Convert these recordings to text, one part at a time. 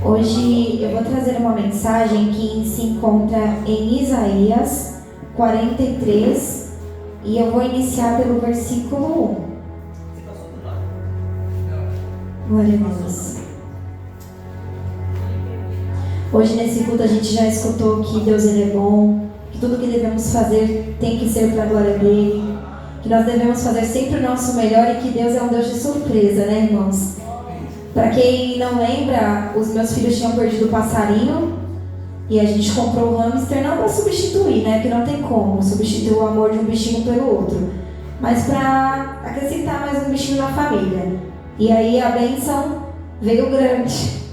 Hoje eu vou trazer uma mensagem que se encontra em Isaías 43 e eu vou iniciar pelo versículo 1. Glória a Deus. Hoje nesse culto a gente já escutou que Deus ele é bom, que tudo que devemos fazer tem que ser para a glória dele, que nós devemos fazer sempre o nosso melhor e que Deus é um Deus de surpresa, né, irmãos? Para quem não lembra, os meus filhos tinham perdido o passarinho e a gente comprou o hamster não para substituir, né? Que não tem como substituir o amor de um bichinho pelo outro, mas para acrescentar mais um bichinho na família. E aí a bênção veio grande.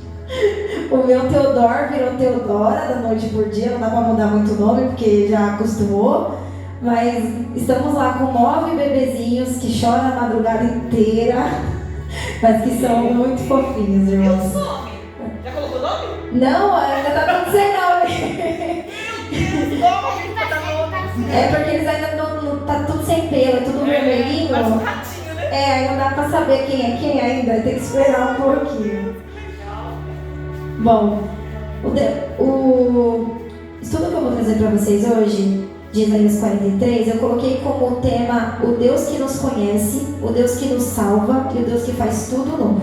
O meu Teodoro virou Teodora da noite por dia, não dá para mudar muito o nome porque já acostumou. Mas estamos lá com 9 bebezinhos que choram a madrugada inteira. Mas que são muito fofinhos, irmãos. E o nome? Já colocou o nome? Não, ainda tá tudo sem nome. É porque eles ainda não tá tudo sem pelo, tudo vermelhinho. Parece um ratinho, né? Aí não dá pra saber quem é quem ainda, tem que esperar um pouquinho. Bom, o estudo que eu vou trazer pra vocês hoje, de Isaías 43, eu coloquei como tema o Deus que nos conhece, o Deus que nos salva e o Deus que faz tudo novo.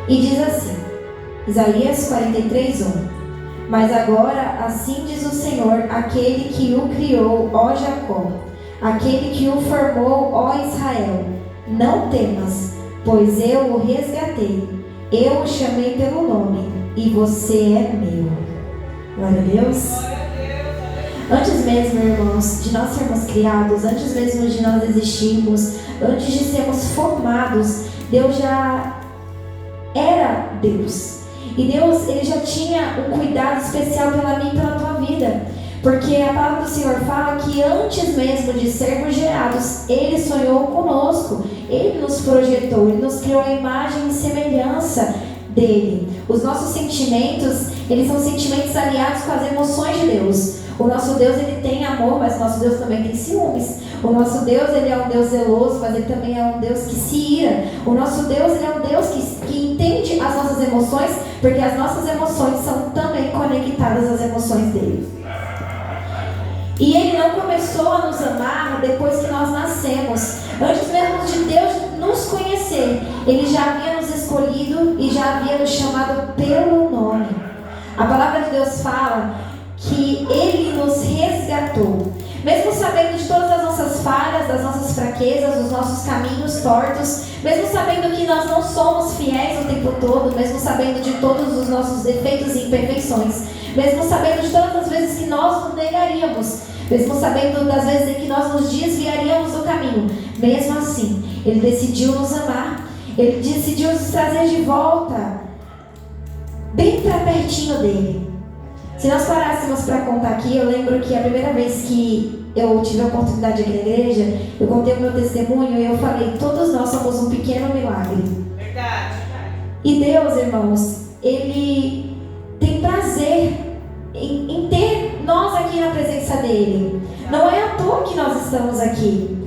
E diz assim, Isaías 43, 1: Mas agora assim diz o Senhor, aquele que o criou, ó Jacó, aquele que o formou, ó Israel: não temas, pois eu o resgatei, eu o chamei pelo nome, e você é meu. Glória a Deus. Antes mesmo, irmãos, de nós sermos criados, antes mesmo de nós existirmos, antes de sermos formados, Deus já era Deus. E Deus, Ele já tinha um cuidado especial pela mim e pela tua vida. Porque a palavra do Senhor fala que antes mesmo de sermos gerados, Ele sonhou conosco. Ele nos projetou, Ele nos criou a imagem e semelhança dEle. Os nossos sentimentos, eles são sentimentos aliados com as emoções de Deus. O nosso Deus, ele tem amor, mas o nosso Deus também tem ciúmes. O nosso Deus, ele é um Deus zeloso, mas ele também é um Deus que se ira. O nosso Deus, ele é um Deus que entende as nossas emoções, porque as nossas emoções são também conectadas às emoções dele. E ele não começou a nos amar depois que nós nascemos. Antes mesmo de Deus nos conhecer, ele já havia nos escolhido e já havia nos chamado pelo nome. A palavra de Deus fala que Ele nos resgatou, mesmo sabendo de todas as nossas falhas, das nossas fraquezas, dos nossos caminhos tortos, mesmo sabendo que nós não somos fiéis o tempo todo, mesmo sabendo de todos os nossos defeitos e imperfeições, mesmo sabendo de todas as vezes que nós nos negaríamos, mesmo sabendo das vezes em que nós nos desviaríamos do caminho, mesmo assim, Ele decidiu nos amar, Ele decidiu nos trazer de volta, bem para pertinho dEle. Se nós parássemos para contar aqui, eu lembro que a primeira vez que eu tive a oportunidade aqui na igreja, eu contei o meu testemunho e eu falei, todos nós somos um pequeno milagre. Verdade. E Deus, irmãos, Ele tem prazer em ter nós aqui na presença dEle. Não é à toa que nós estamos aqui.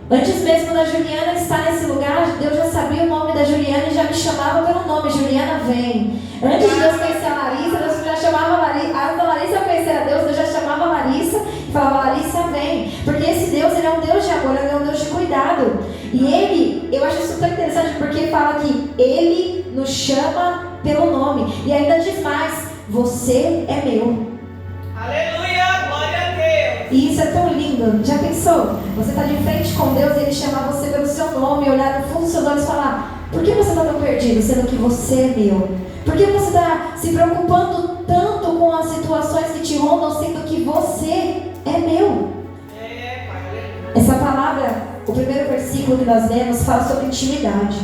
Antes mesmo da Juliana estar nesse lugar, Deus já sabia o nome da Juliana e já me chamava pelo nome, Juliana vem. Antes de Deus conhecer a Larissa, Deus já chamava Larissa. Antes da Larissa conhecer a Deus já chamava Larissa e falava, Larissa vem. Porque esse Deus, ele é um Deus de amor, ele é um Deus de cuidado. E Ele, eu acho isso tão interessante porque fala que Ele nos chama pelo nome. E ainda diz mais, você é meu. Aleluia, glória a Deus. E isso é tão lindo. Já pensou? Você está de frente com Deus e Ele chamar você pelo seu nome, olhar no fundo dos seus olhos e falar, por que você está tão perdido, sendo que você é meu? Por que você está se preocupando tanto com as situações que te rondam, sendo que você é meu? Essa palavra, o primeiro versículo que nós lemos, fala sobre intimidade.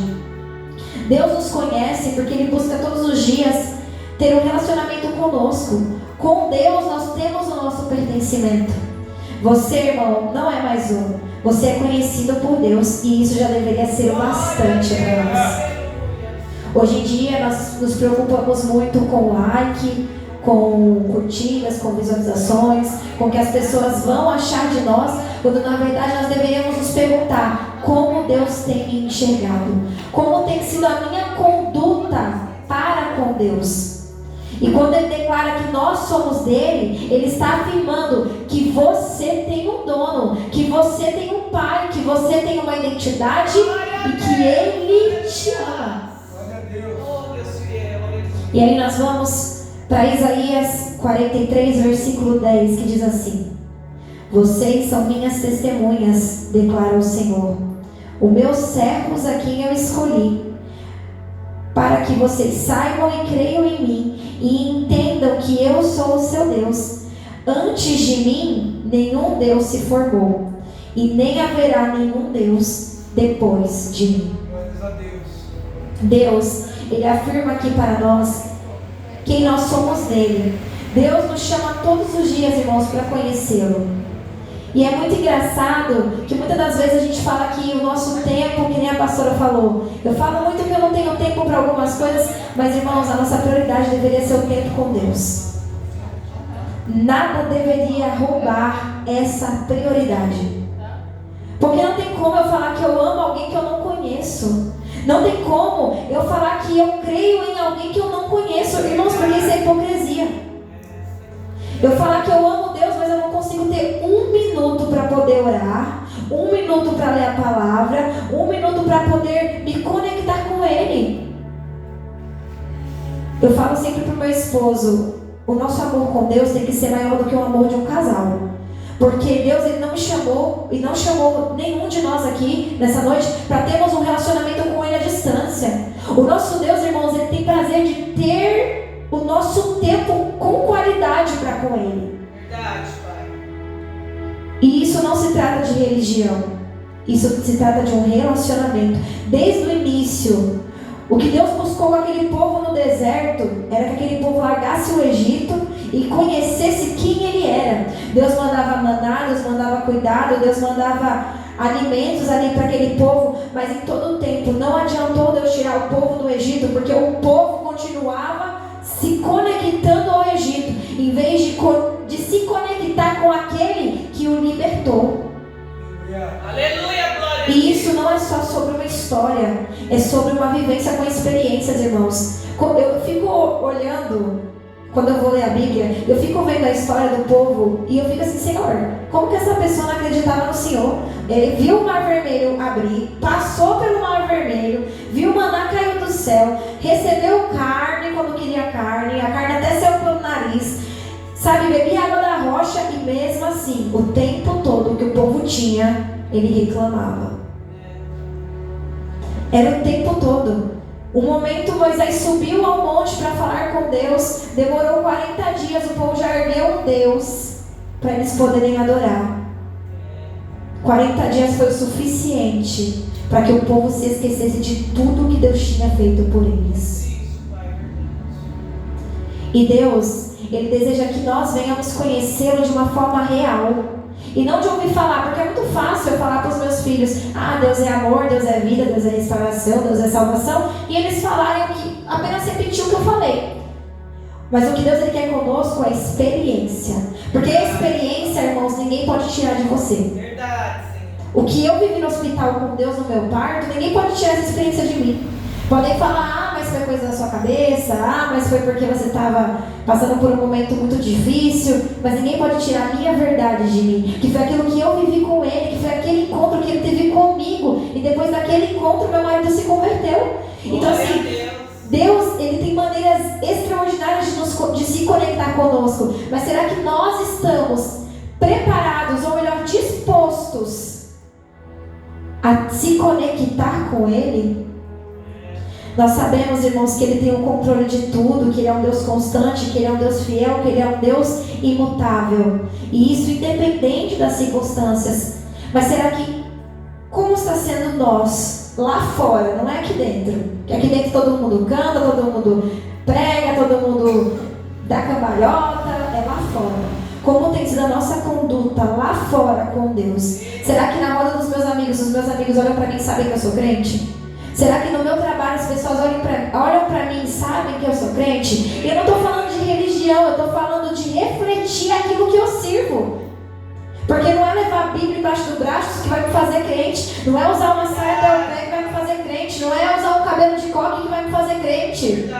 Deus nos conhece porque Ele busca todos os dias ter um relacionamento conosco. Com Deus nós temos o nosso pertencimento. Você, irmão, não é mais um. Você é conhecido por Deus e isso já deveria ser o bastante para nós. Hoje em dia nós nos preocupamos muito com like, com curtidas, com visualizações, com o que as pessoas vão achar de nós, quando na verdade nós deveríamos nos perguntar como Deus tem me enxergado, como tem sido a minha conduta para declara com Deus. E quando ele declara que nós somos dele, ele está afirmando que você tem um dono, que você tem um pai, que você tem uma identidade e que ele te ama. E aí nós vamos para Isaías 43, versículo 10, que diz assim: vocês são minhas testemunhas, declara o Senhor, os meus servos a quem eu escolhi, para que vocês saibam e creiam em mim e entendam que eu sou o seu Deus. Antes de mim, nenhum Deus se formou, e nem haverá nenhum Deus depois de mim. Deus, ele afirma aqui para nós quem nós somos nele. Deus nos chama todos os dias, irmãos, para conhecê-lo. E é muito engraçado que muitas das vezes a gente fala que o nosso tempo, que nem a pastora falou, eu falo muito que eu não tenho tempo para algumas coisas, mas irmãos, a nossa prioridade deveria ser o tempo com Deus. Nada deveria roubar essa prioridade. Porque não tem como eu falar que eu amo alguém que eu não conheço. Não tem como eu falar que eu creio em alguém que eu não conheço. Irmãos, porque isso é hipocrisia. Eu falar que eu amo Deus, mas eu não consigo ter um minuto para poder orar, um minuto para ler a palavra, um minuto para poder me conectar com Ele. Eu falo sempre para o meu esposo, o nosso amor com Deus tem que ser maior do que o amor de um casal. Porque Deus, ele não me chamou e não chamou nenhum de nós aqui nessa noite para termos um relacionamento com Ele à distância. O nosso Deus, irmãos, ele tem prazer de ter o nosso tempo com qualidade para com Ele. Verdade, Pai. E isso não se trata de religião. Isso se trata de um relacionamento. Desde o início, o que Deus buscou com aquele povo no deserto era que aquele povo largasse o Egito e conhecesse quem Ele era. Deus mandava maná, Deus mandava cuidado, Deus mandava alimentos ali para aquele povo, mas em todo o tempo não adiantou Deus tirar o povo do Egito, porque o povo continuava se conectando ao Egito, em vez de se conectar com aquele que o libertou. Aleluia, glória. E isso não é só sobre uma história, é sobre uma vivência com experiências, irmãos. Eu fico olhando, quando eu vou ler a Bíblia, eu fico vendo a história do povo e eu fico assim, Senhor, como que essa pessoa não acreditava no Senhor? Ele viu o mar vermelho abrir, passou pelo mar vermelho, viu o maná cair do céu, recebeu carne quando queria carne, a carne até saiu pelo nariz, sabe, bebia água da rocha e mesmo assim, o tempo todo que o povo tinha, ele reclamava. Era o tempo todo. Um momento Moisés subiu ao monte para falar com Deus, demorou 40 dias, o povo já ergueu um Deus para eles poderem adorar. 40 dias foi o suficiente para que o povo se esquecesse de tudo que Deus tinha feito por eles. E Deus, Ele deseja que nós venhamos conhecê-lo de uma forma real. E não de ouvir falar, porque é muito fácil eu falar para os meus filhos: ah, Deus é amor, Deus é vida, Deus é restauração, Deus é salvação, e eles falarem que apenas repetir o que eu falei. Mas o que Deus ele quer conosco é experiência. Porque a experiência, irmãos, ninguém pode tirar de você. Verdade, Senhor. O que eu vivi no hospital com Deus no meu parto, ninguém pode tirar essa experiência de mim. Podem falar: ah, mas foi coisa da sua cabeça, ah, mas foi porque você estava passando por um momento muito difícil, mas ninguém pode tirar a minha verdade de mim, que foi aquilo que eu vivi com Ele, que foi aquele encontro que Ele teve comigo, e depois daquele encontro meu marido se converteu. Então assim, Deus, Ele tem maneiras extraordinárias de se conectar conosco, mas será que nós estamos preparados, ou melhor, dispostos a se conectar com Ele? Nós sabemos, irmãos, que Ele tem o controle de tudo, que Ele é um Deus constante, que Ele é um Deus fiel, que Ele é um Deus imutável. E isso independente das circunstâncias. Mas será que, como está sendo nós, lá fora, não é aqui dentro? Que aqui dentro todo mundo canta, todo mundo prega, todo mundo dá cambalhota, é lá fora. Como tem sido a nossa conduta lá fora com Deus? Será que na roda dos meus amigos, os meus amigos olham para mim e sabem que eu sou crente? Será que no meu trabalho as pessoas olham para mim e sabem que eu sou crente? E eu não estou falando de religião, eu estou falando de refletir aquilo que eu sirvo. Porque não é levar a Bíblia embaixo do braço que vai me fazer crente. Não é usar uma saia até o pé que vai me fazer crente. Não é usar um cabelo de coque que vai me fazer crente.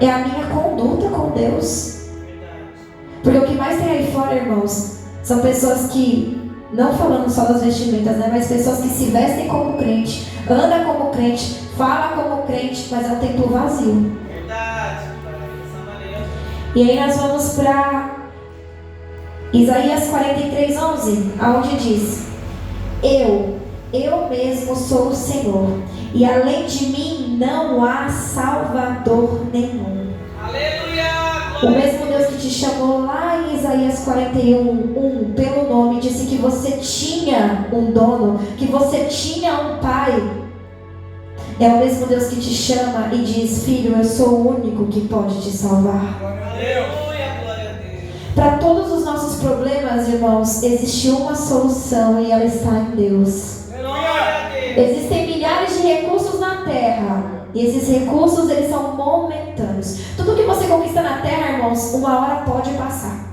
é a minha conduta com Deus. Porque o que mais tem aí fora, irmãos, são pessoas que, não falando só das vestimentas, né, mas pessoas que se vestem como crente, andam como crente, falam como crente, mas é um templo vazio. Verdade. E aí nós vamos para Isaías 43:11, aonde diz: Eu mesmo sou o Senhor, e além de mim não há Salvador nenhum. Aleluia! O mesmo Deus que te chamou lá em Isaías 41:1 pelo nome, disse que você tinha um dono, que você tinha um pai. É o mesmo Deus que te chama e diz: filho, eu sou o único que pode te salvar. Aleluia, glória a Deus. Para todos os nossos problemas, irmãos, existe uma solução e ela está em Deus. Glória a Deus. Existem milhares de recursos na terra e esses recursos, eles são momentâneos. Tudo que você conquista na terra, irmãos, uma hora pode passar.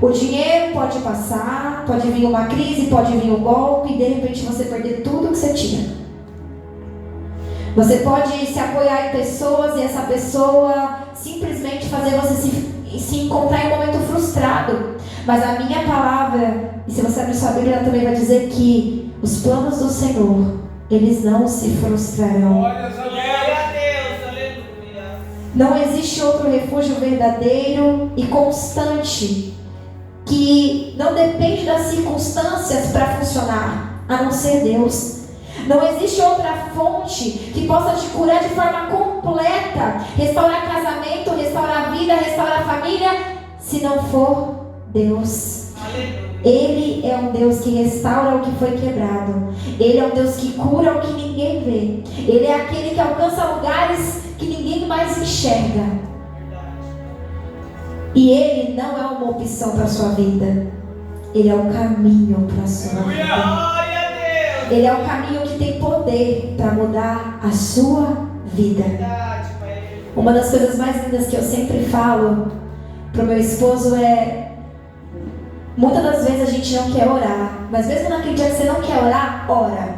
O dinheiro pode passar, pode vir uma crise, pode vir um golpe e de repente você perder tudo que você tinha. Você pode se apoiar em pessoas e essa pessoa simplesmente fazer você se encontrar em um momento frustrado. Mas a minha palavra, e se você abrir sua Bíblia, ela também vai dizer que os planos do Senhor, eles não se frustrarão. Glória a Deus, aleluia. Não existe outro refúgio verdadeiro e constante que não depende das circunstâncias para funcionar, a não ser Deus. Não existe outra fonte que possa te curar de forma completa, restaurar casamento, restaurar a vida, restaurar a família, se não for Deus. Aleluia. Ele é um Deus que restaura o que foi quebrado. Ele é um Deus que cura o que ninguém vê. Ele é aquele que alcança lugares que ninguém mais enxerga. E Ele não é uma opção para a sua vida. Ele é o caminho para a sua vida. Glória a Deus. Ele é o caminho que tem poder para mudar a sua vida. Verdade, Pai. Uma das coisas mais lindas que eu sempre falo pro meu esposo é: muitas das vezes a gente não quer orar, mas mesmo naquele dia que você não quer orar, ora.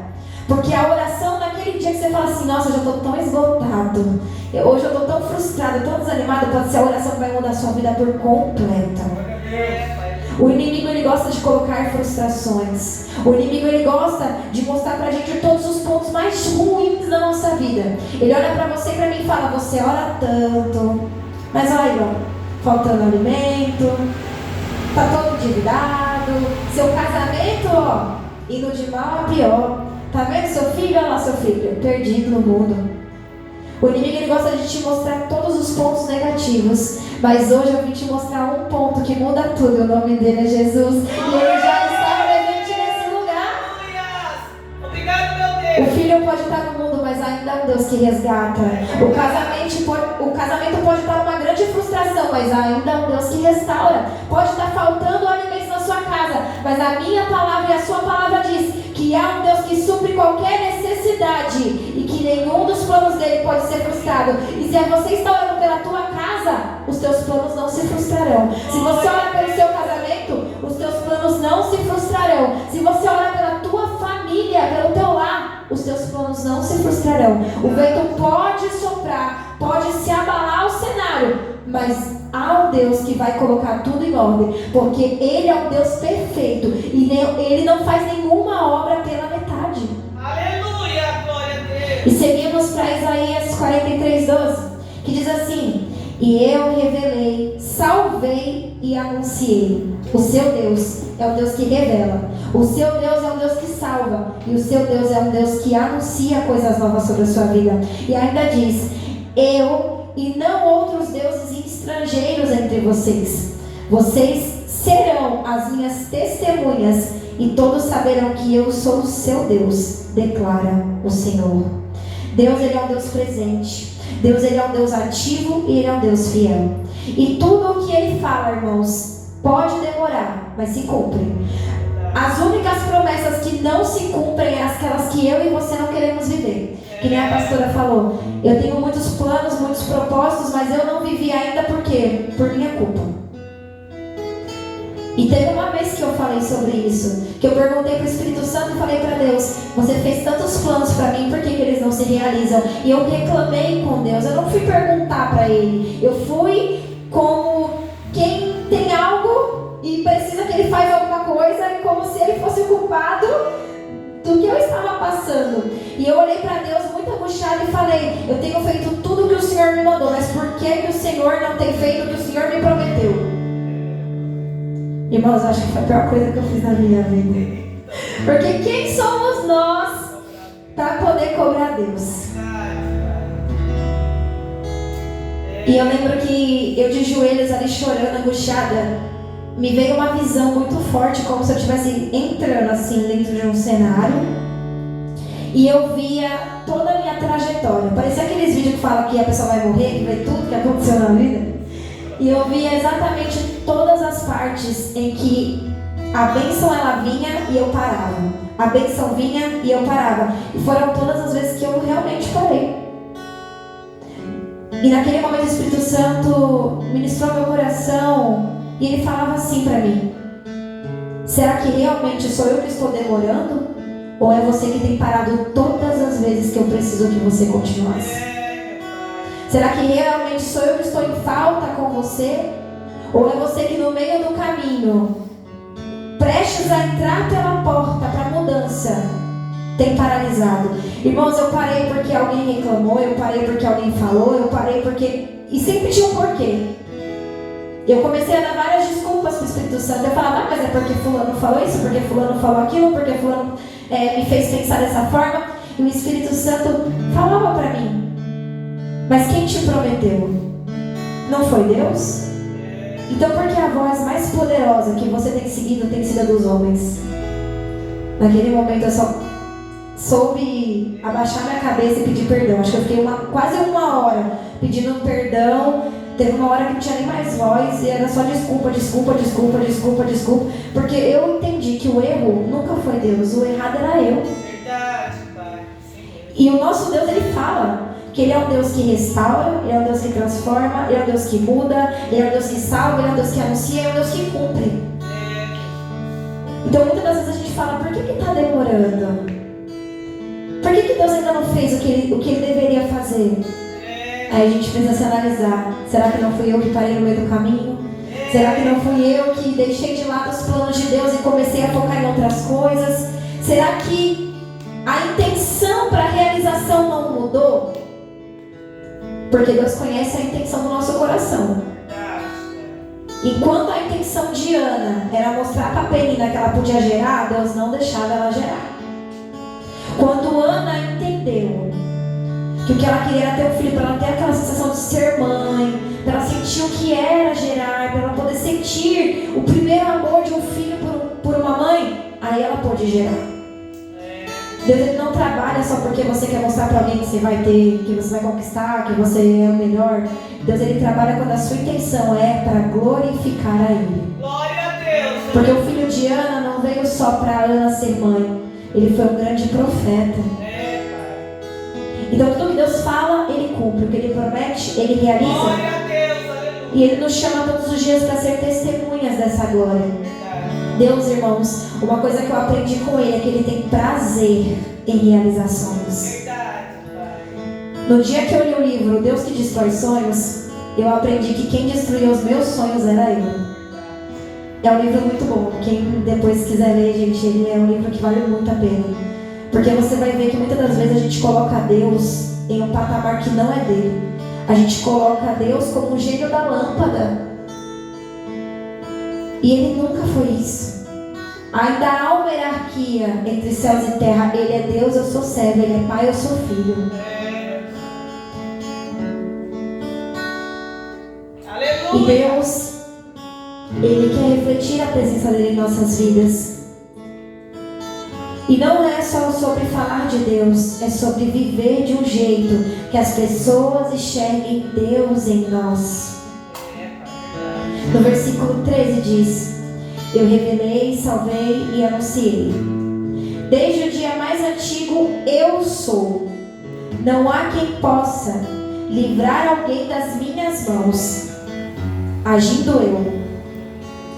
Porque a oração naquele dia que você fala assim: nossa, eu já estou tão esgotado, hoje eu estou tão frustrado, tão desanimado, pode ser a oração que vai mudar a sua vida por completo. O inimigo, ele gosta de colocar frustrações. O inimigo, ele gosta de mostrar pra gente todos os pontos mais ruins da nossa vida. Ele olha pra você e pra mim e fala: você ora tanto, mas olha, faltando alimento, tá todo endividado, seu casamento, ó, indo de mal a pior. Tá vendo seu filho? Olha lá seu filho, perdido no mundo. O inimigo, ele gosta de te mostrar todos os pontos negativos, mas hoje eu vim te mostrar um ponto que muda tudo. O nome dele é Jesus, e ele já está presente nesse lugar. Obrigado, meu Deus. O filho pode estar no mundo, mas ainda é um Deus que resgata. O casamento pode estar numa grande frustração, mas ainda é um Deus que restaura. Pode estar faltando alimentos na sua casa, mas a minha palavra e a sua palavra diz que há um Deus que supre qualquer necessidade e que nenhum dos planos dele pode ser frustrado. E se você está orando pela tua casa, os teus planos não se frustrarão. Se você ora pelo seu casamento, os teus planos não se frustrarão. Se você ora pela tua família, pelo teu lar, os teus planos não se frustrarão. O vento pode soprar, pode se abalar o cenário, mas há um Deus que vai colocar tudo em ordem, porque Ele é um Deus perfeito e Ele não faz nenhuma obra pela metade. Aleluia, glória a Deus. E seguimos para Isaías 43:12, que diz assim: e eu revelei, salvei e anunciei. O seu Deus é o Deus que revela, o seu Deus é um Deus que salva, e o seu Deus é um Deus que anuncia coisas novas sobre a sua vida. E ainda diz: eu e não outros deuses estrangeiros entre vocês. Vocês serão as minhas testemunhas, e todos saberão que eu sou o seu Deus, declara o Senhor. Deus, Ele é um Deus presente. Deus, Ele é um Deus ativo e Ele é um Deus fiel. E tudo o que Ele fala, irmãos, pode demorar, mas se cumpre. As únicas promessas que não se cumprem é aquelas que eu e você não queremos viver. Que nem a pastora falou: eu tenho muitos planos, muitos propósitos, mas eu não vivi ainda. Por quê? Por minha culpa. E teve uma vez que eu falei sobre isso, que eu perguntei para o Espírito Santo e falei para Deus: você fez tantos planos para mim, por que eles não se realizam? E eu reclamei com Deus, eu não fui perguntar para Ele, eu fui como quem tem algo e precisa que Ele faça alguma coisa, como se Ele fosse o culpado do que eu estava passando. E eu olhei para Deus muito angustiada e falei: eu tenho feito tudo o que o Senhor me mandou, mas por que o Senhor não tem feito o que o Senhor me prometeu? Irmãos, acho que foi a pior coisa que eu fiz na minha vida. Porque quem somos nós para poder cobrar Deus? E eu lembro que eu de joelhos ali chorando, angustiada, me veio uma visão muito forte, como se eu estivesse entrando assim dentro de um cenário. E eu via toda a minha trajetória. Parecia aqueles vídeos que falam que a pessoa vai morrer, que vê tudo que aconteceu na vida. E eu via exatamente todas as partes em que a bênção ela vinha e eu parava. A bênção vinha e eu parava. E foram todas as vezes que eu realmente parei. E naquele momento o Espírito Santo ministrou meu coração e ele falava assim para mim: será que realmente sou eu que estou demorando? Ou é você que tem parado todas as vezes que eu preciso que você continuasse? Será que realmente sou eu que estou em falta com você? Ou é você que no meio do caminho, prestes a entrar pela porta para a mudança, tem paralisado? Irmãos, eu parei porque alguém reclamou, eu parei porque alguém falou, eu parei porque... E sempre tinha um porquê. Eu comecei a dar várias desculpas para o Espírito Santo. Eu falava: mas é porque fulano falou isso, porque fulano falou aquilo, porque fulano me fez pensar dessa forma. E o Espírito Santo falava para mim: mas quem te prometeu? Não foi Deus? Então por que a voz mais poderosa que você tem seguido tem sido a dos homens? Naquele momento eu só soube abaixar minha cabeça e pedir perdão. Acho que eu fiquei quase uma hora pedindo perdão. Teve uma hora que não tinha nem mais voz e era só desculpa. Porque eu entendi que o erro nunca foi Deus, o errado era eu. Verdade, Pai. E o nosso Deus, Ele fala que Ele é um Deus que restaura, Ele é um Deus que transforma, Ele é um Deus que muda, Ele é um Deus que salva, Ele é um Deus que anuncia, Ele é um Deus que cumpre. Então muitas das vezes a gente fala: por que está demorando? Por que Deus ainda não fez o que ele deveria fazer? Aí a gente precisa se analisar: será que não fui eu que parei no meio do caminho? Será que não fui eu que deixei de lado os planos de Deus e comecei a focar em outras coisas? Será que a intenção para a realização não mudou? Porque Deus conhece a intenção do nosso coração. Enquanto a intenção de Ana era mostrar para Penina que ela podia gerar, Deus não deixava ela gerar. Quando Ana entendeu que o que ela queria era ter um filho, para ela ter aquela sensação de ser mãe, para ela sentir o que era gerar, para ela poder sentir o primeiro amor de um filho por uma mãe, aí ela pôde gerar. Deus, Ele não trabalha só porque você quer mostrar para alguém que você vai ter, que você vai conquistar, que você é o melhor. Deus, Ele trabalha quando a sua intenção é para glorificar a Ele. Glória a Deus. Porque o filho de Ana não veio só para Ana ser mãe, ele foi um grande profeta. Então tudo que Deus fala, Ele cumpre. O que Ele promete, Ele realiza. Glória a Deus, aleluia. E Ele nos chama todos os dias para ser testemunhas dessa glória. Deus, irmãos, uma coisa que eu aprendi com Ele é que Ele tem prazer em realizar sonhos. Verdade, Pai. No dia que eu li o livro Deus que Destrói Sonhos, eu aprendi que quem destruía os meus sonhos era eu. É um livro muito bom. Quem depois quiser ler, gente, ele é um livro que vale muito a pena. Porque você vai ver que muitas das vezes a gente coloca Deus em um patamar que não é dele. A gente coloca Deus como o gênio da lâmpada. E Ele nunca foi isso. Ainda há uma hierarquia entre céus e terra. Ele é Deus, eu sou servo. Ele é pai, eu sou filho. Aleluia. E Deus, Ele quer refletir a presença dele em nossas vidas. E não é só sobre falar de Deus, é sobre viver de um jeito que as pessoas enxerguem Deus em nós. No versículo 13 diz: eu revelei, salvei e anunciei. Desde o dia mais antigo eu sou. Não há quem possa livrar alguém das minhas mãos. Agindo eu,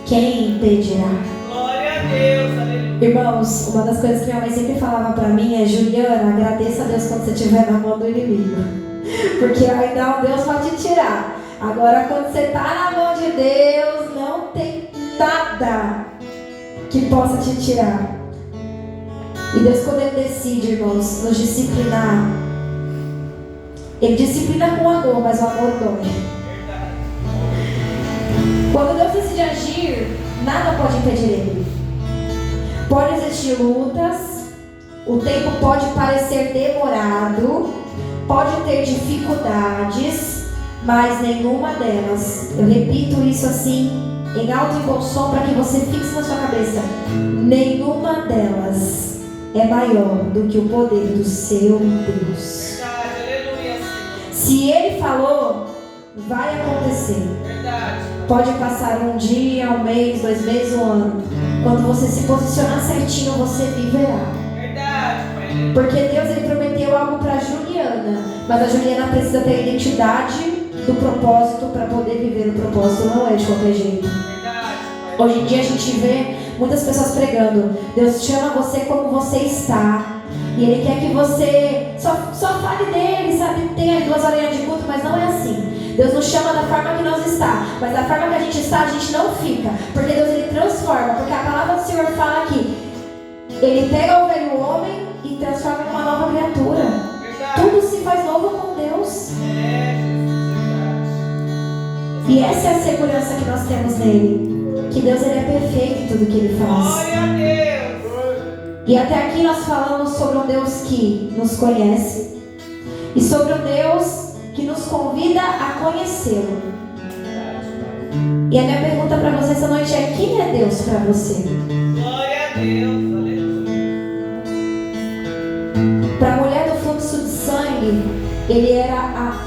Quem impedirá? Glória a Deus, aleluia. Irmãos, uma das coisas que minha mãe sempre falava pra mim é: Juliana, agradeça a Deus quando você estiver na mão do inimigo, porque ainda Deus pode te tirar. Agora, quando você está na mão de Deus, não tem nada que possa te tirar. E Deus, quando Ele decide, irmãos, nos disciplinar, Ele disciplina com amor, mas o amor dói. Quando Deus decide agir, nada pode impedir Ele. Pode existir lutas, o tempo pode parecer demorado, pode ter dificuldades, mas nenhuma delas, eu repito isso assim, em alto e bom som, para que você fixe na sua cabeça, nenhuma delas é maior do que o poder do seu Deus. Verdade, aleluia. Se Ele falou, vai acontecer. Verdade. Pode passar um dia, um mês, 2 meses, um ano. Quando você se posicionar certinho, você viverá. Verdade, Pai. Porque Deus, Ele prometeu algo para Juliana, mas a Juliana precisa ter a identidade do propósito para poder viver o propósito. Não é de qualquer jeito. Verdade, Pai. Hoje em dia a gente vê muitas pessoas pregando: Deus chama você como você está, e Ele quer que você só fale dele, sabe? Tem as 2 horinhas de culto, mas não é assim. Deus nos chama da forma que nós está, mas da forma que a gente está, a gente não fica, porque Deus, Ele transforma. Porque a palavra do Senhor fala que Ele pega o velho homem e transforma em uma nova criatura. Verdade. Tudo se faz novo com Deus. É, Jesus, verdade. E essa é a segurança que nós temos nele, que Deus, Ele é perfeito em tudo que Ele faz. Glória a Deus. E até aqui nós falamos sobre um Deus que nos conhece e sobre um Deus que nos convida a conhecê-lo. E a minha pergunta para você essa noite é: quem é Deus para você? Glória a Deus, aleluia. Para a mulher do fluxo de sangue, ele era a